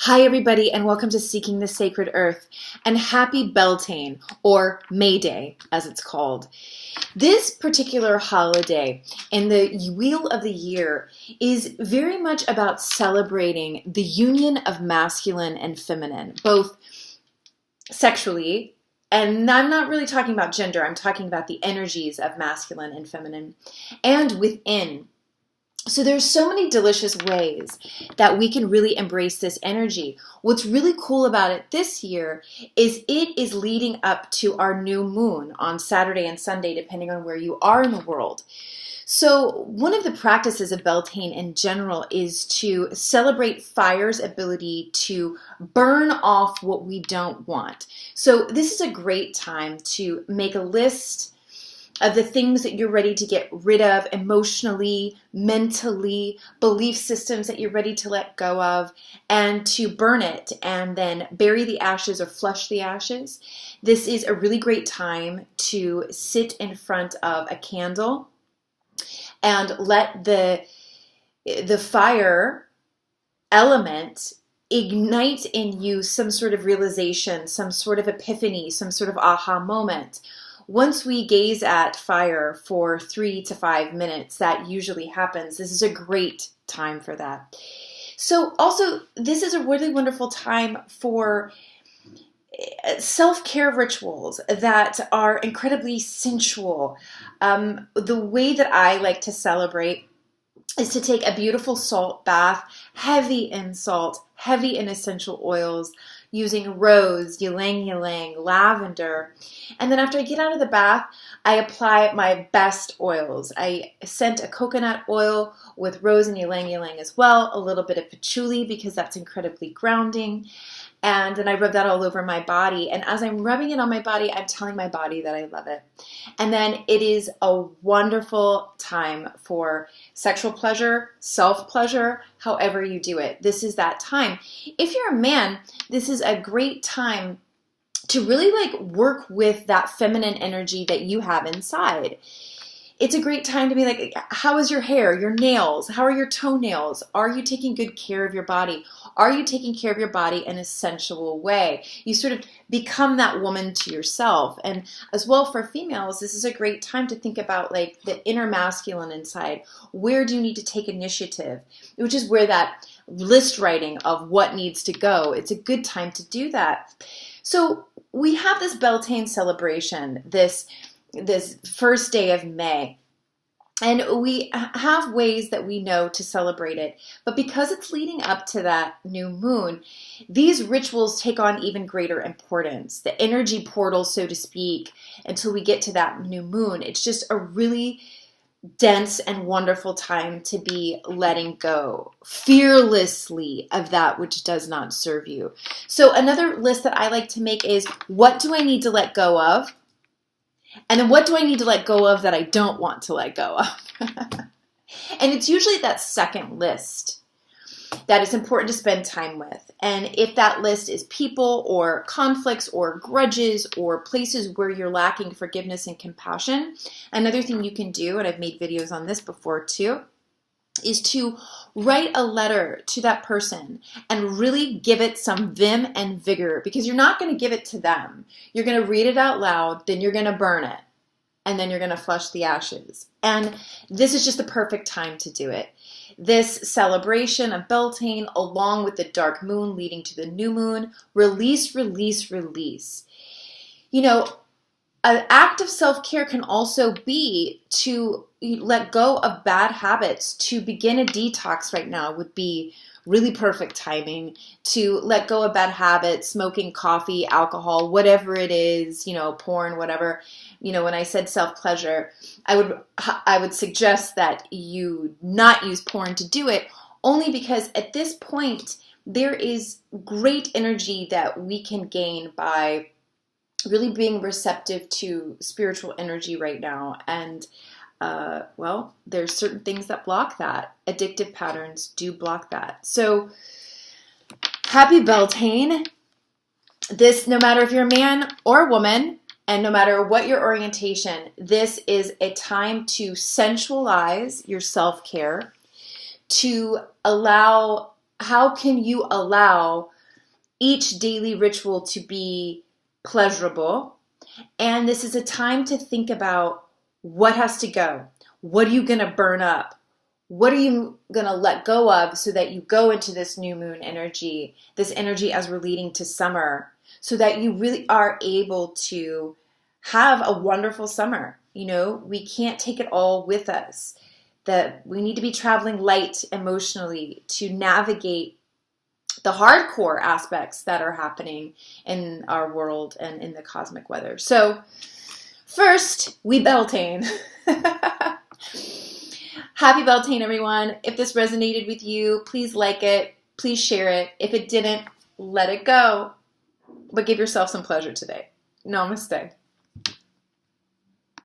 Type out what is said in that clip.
Hi everybody and welcome to Seeking the Sacred Earth and happy Beltane, or May Day as it's called. This particular holiday in the wheel of the year is very much about celebrating the union of masculine and feminine, both sexually, and I'm not really talking about gender, I'm talking about the energies of masculine and feminine, and within. So there's so many delicious ways that we can really embrace this energy. What's really cool about it this year is it is leading up to our new moon on Saturday and Sunday, depending on where you are in the world. So one of the practices of Beltane in general is to celebrate fire's ability to burn off what we don't want. So this is a great time to make a list of the things that you're ready to get rid of emotionally, mentally, belief systems that you're ready to let go of, and to burn it and then bury the ashes or flush the ashes. This is a really great time to sit in front of a candle and let the fire element ignite in you some sort of realization, some sort of epiphany, some sort of aha moment. Once we gaze at fire for 3 to 5 minutes, that usually happens. This is a great time for that. So also, this is a really wonderful time for self-care rituals that are incredibly sensual. The way that I like to celebrate is to take a beautiful salt bath, heavy in salt, heavy in essential oils, using rose, ylang ylang, lavender. And then after I get out of the bath, I apply my best oils. I scent a coconut oil with rose and ylang ylang as well, a little bit of patchouli because that's incredibly grounding. And then I rub that all over my body. And as I'm rubbing it on my body, I'm telling my body that I love it. And then it is a wonderful time for sexual pleasure, self-pleasure, however you do it. This is that time. If you're a man, this is a great time to really work with that feminine energy that you have inside. It's a great time to be like, how is your hair, your nails? How are your toenails? Are you taking good care of your body? Are you taking care of your body in a sensual way? You sort of become that woman to yourself. And as well for females, this is a great time to think about the inner masculine inside. Where do you need to take initiative? Which is where that list writing of what needs to go. It's a good time to do that. So we have this Beltane celebration, this first day of May. And we have ways that we know to celebrate it. But because it's leading up to that new moon, these rituals take on even greater importance. The energy portal, so to speak, until we get to that new moon. It's just a really dense and wonderful time to be letting go fearlessly of that which does not serve you. So another list that I like to make is, what do I need to let go of? And then what do I need to let go of that I don't want to let go of? And it's usually that second list that is important to spend time with. And if that list is people or conflicts or grudges or places where you're lacking forgiveness and compassion, another thing you can do, and I've made videos on this before too, is to write a letter to that person and really give it some vim and vigor, because you're not going to give it to them. You're going to read it out loud, then you're going to burn it, and then you're going to flush the ashes. And this is just the perfect time to do it. This celebration of Beltane, along with the dark moon leading to the new moon, release, release, release. You know, an act of self-care can also be to let go of bad habits. To begin a detox right now would be really perfect timing. To let go of bad habits, smoking, coffee, alcohol, whatever it is, porn, whatever. When I said self-pleasure, I would suggest that you not use porn to do it, only because at this point there is great energy that we can gain by really being receptive to spiritual energy right now. And there's certain things that block that. Addictive patterns do block that. So happy Beltane. This, no matter if you're a man or a woman, and no matter what your orientation, this is a time to sensualize your self-care, to allow, how can you allow each daily ritual to be pleasurable. And this is a time to think about what has to go. What are you going to burn up? What are you going to let go of so that you go into this new moon energy, this energy as we're leading to summer, so that you really are able to have a wonderful summer. You know, we can't take it all with us. That we need to be traveling light emotionally to navigate the hardcore aspects that are happening in our world and in the cosmic weather. So first, we Beltane. Happy Beltane, everyone. If this resonated with you, please like it. Please share it. If it didn't, let it go. But give yourself some pleasure today. Namaste.